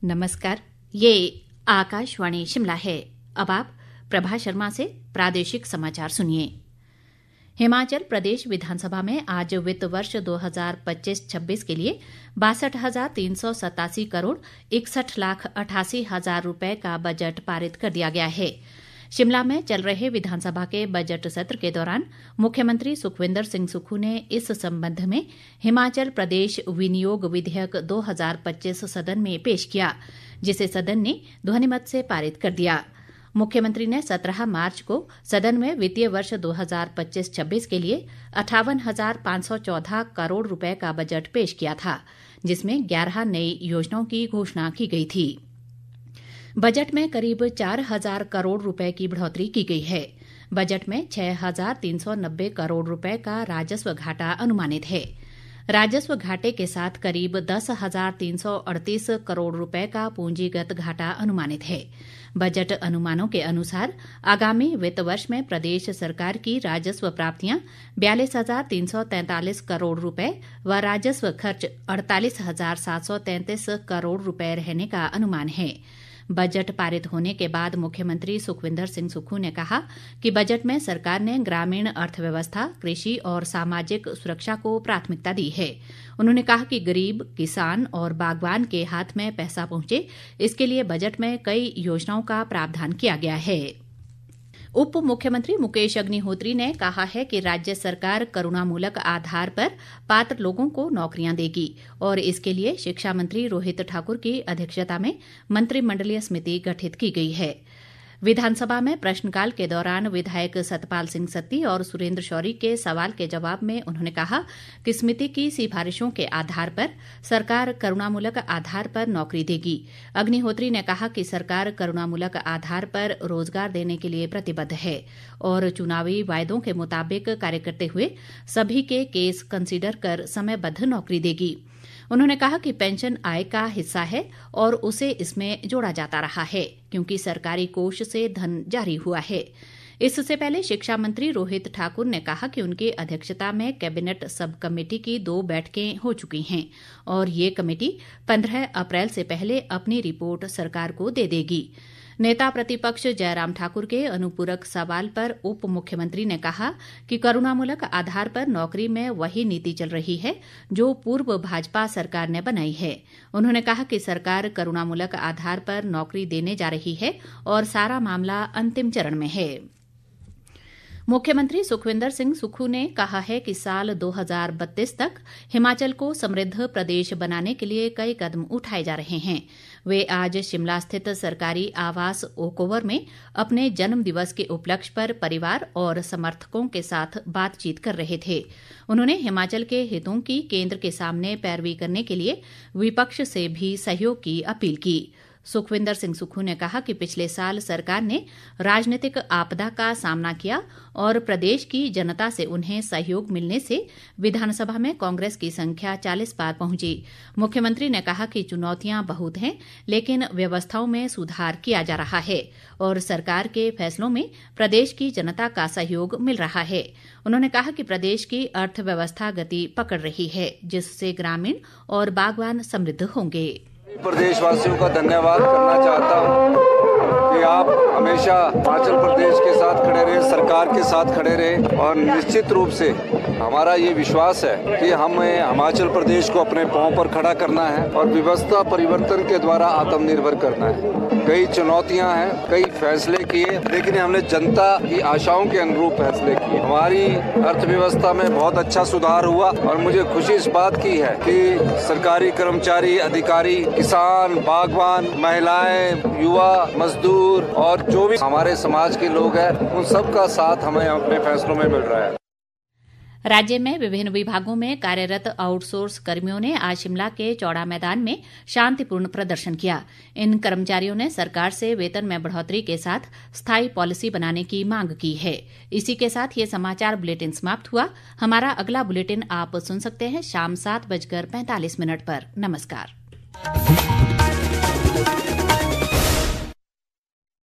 नमस्कार, ये आकाशवाणी शिमला है। अब आप प्रभा शर्मा से प्रादेशिक समाचार सुनिए। हिमाचल प्रदेश विधानसभा में आज वित्त वर्ष 2025-26 के लिए 62,387 करोड़ 61,88,000 रुपए का बजट पारित कर दिया गया है। शिमला में चल रहे विधानसभा के बजट सत्र के दौरान मुख्यमंत्री सुखविंदर सिंह सुक्खू ने इस संबंध में हिमाचल प्रदेश विनियोग विधेयक 2025 सदन में पेश किया, जिसे सदन ने ध्वनिमत से पारित कर दिया। मुख्यमंत्री ने 17 मार्च को सदन में वित्तीय वर्ष 2025-26 के लिए 58,514 करोड़ रुपए का बजट पेश किया था, जिसमें 11 नई योजनाओं की घोषणा की गई थी। बजट में करीब 4,000 करोड़ रुपए की बढ़ोतरी की गई है। बजट में 6,390 करोड़ रुपए का राजस्व घाटा अनुमानित है। राजस्व घाटे के साथ करीब 10,338 करोड़ रुपए का पूंजीगत घाटा अनुमानित है। बजट अनुमानों के अनुसार आगामी वित्त वर्ष में प्रदेश सरकार की राजस्व प्राप्तियां 42,343 करोड़ रुपए व राजस्व खर्च 48,733 करोड़ रुपए रहने का अनुमान है। बजट पारित होने के बाद मुख्यमंत्री सुखविंदर सिंह सुक्खू ने कहा कि बजट में सरकार ने ग्रामीण अर्थव्यवस्था, कृषि और सामाजिक सुरक्षा को प्राथमिकता दी है। उन्होंने कहा कि गरीब, किसान और बागवान के हाथ में पैसा पहुंचे, इसके लिए बजट में कई योजनाओं का प्रावधान किया गया है। उप मुख्यमंत्री मुकेश अग्निहोत्री ने कहा है कि राज्य सरकार करुणामूलक आधार पर पात्र लोगों को नौकरियां देगी और इसके लिए शिक्षा मंत्री रोहित ठाकुर की अध्यक्षता में मंत्रिमंडलीय समिति गठित की गई है। विधानसभा में प्रश्नकाल के दौरान विधायक सतपाल सिंह सत्ती और सुरेंद्र शौरी के सवाल के जवाब में उन्होंने कहा कि समिति की सिफारिशों के आधार पर सरकार करुणामूलक आधार पर नौकरी देगी। अग्निहोत्री ने कहा कि सरकार करुणामूलक आधार पर रोजगार देने के लिए प्रतिबद्ध है और चुनावी वायदों के मुताबिक कार्य करते हुए सभी के केस कंसीडर कर समयबद्ध नौकरी देगी। उन्होंने कहा कि पेंशन आय का हिस्सा है और उसे इसमें जोड़ा जाता रहा है, क्योंकि सरकारी कोष से धन जारी हुआ है। इससे पहले शिक्षा मंत्री रोहित ठाकुर ने कहा कि उनकी अध्यक्षता में कैबिनेट सब कमेटी की 2 बैठकें हो चुकी हैं और ये कमेटी 15 अप्रैल से पहले अपनी रिपोर्ट सरकार को दे देगी। नेता प्रतिपक्ष जयराम ठाकुर के अनुपूरक सवाल पर उप मुख्यमंत्री ने कहा कि करुणामूलक आधार पर नौकरी में वही नीति चल रही है जो पूर्व भाजपा सरकार ने बनाई है। उन्होंने कहा कि सरकार करुणामूलक आधार पर नौकरी देने जा रही है और सारा मामला अंतिम चरण में है। मुख्यमंत्री सुखविंदर सिंह सुक्खू ने कहा है कि साल 2032 तक हिमाचल को समृद्ध प्रदेश बनाने के लिए कई कदम उठाए जा रहे हैं। वे आज शिमला स्थित सरकारी आवास ओकओवर में अपने जन्म दिवस के उपलक्ष्य पर परिवार और समर्थकों के साथ बातचीत कर रहे थे। उन्होंने हिमाचल के हितों की केंद्र के सामने पैरवी करने के लिए विपक्ष से भी सहयोग की अपील की। सुखविंदर सिंह सुक्खू ने कहा कि पिछले साल सरकार ने राजनीतिक आपदा का सामना किया और प्रदेश की जनता से उन्हें सहयोग मिलने से विधानसभा में कांग्रेस की संख्या 40 पार पहुंची। मुख्यमंत्री ने कहा कि चुनौतियां बहुत हैं, लेकिन व्यवस्थाओं में सुधार किया जा रहा है और सरकार के फैसलों में प्रदेश की जनता का सहयोग मिल रहा है। उन्होंने कहा कि प्रदेश की अर्थव्यवस्था गति पकड़ रही है, जिससे ग्रामीण और बागवान समृद्ध होंगे। प्रदेशवासियों का धन्यवाद करना चाहता हूँ कि आप हमेशा हिमाचल प्रदेश के साथ खड़े रहे, सरकार के साथ खड़े रहे और निश्चित रूप से हमारा ये विश्वास है कि हमें हिमाचल प्रदेश को अपने पांव पर खड़ा करना है और व्यवस्था परिवर्तन के द्वारा आत्मनिर्भर करना है। कई चुनौतियां हैं, कई फैसले किए, लेकिन हमने जनता की आशाओं के अनुरूप फैसले किए। हमारी अर्थव्यवस्था में बहुत अच्छा सुधार हुआ और मुझे खुशी इस बात की है कि सरकारी कर्मचारी, अधिकारी, किसान, बागवान, महिलाएं, युवा, मजदूर और जो भी हमारे समाज के लोग हैं, उन सबका साथ हमें अपने फैसलों में मिल रहा है। राज्य में विभिन्न विभागों में कार्यरत आउटसोर्स कर्मियों ने आज शिमला के चौड़ा मैदान में शांतिपूर्ण प्रदर्शन किया। इन कर्मचारियों ने सरकार से वेतन में बढ़ोतरी के साथ स्थायी पॉलिसी बनाने की मांग की है। इसी के साथ ये समाचार बुलेटिन समाप्त हुआ। हमारा अगला बुलेटिन आप सुन सकते हैं शाम 7:45 पर। नमस्कार।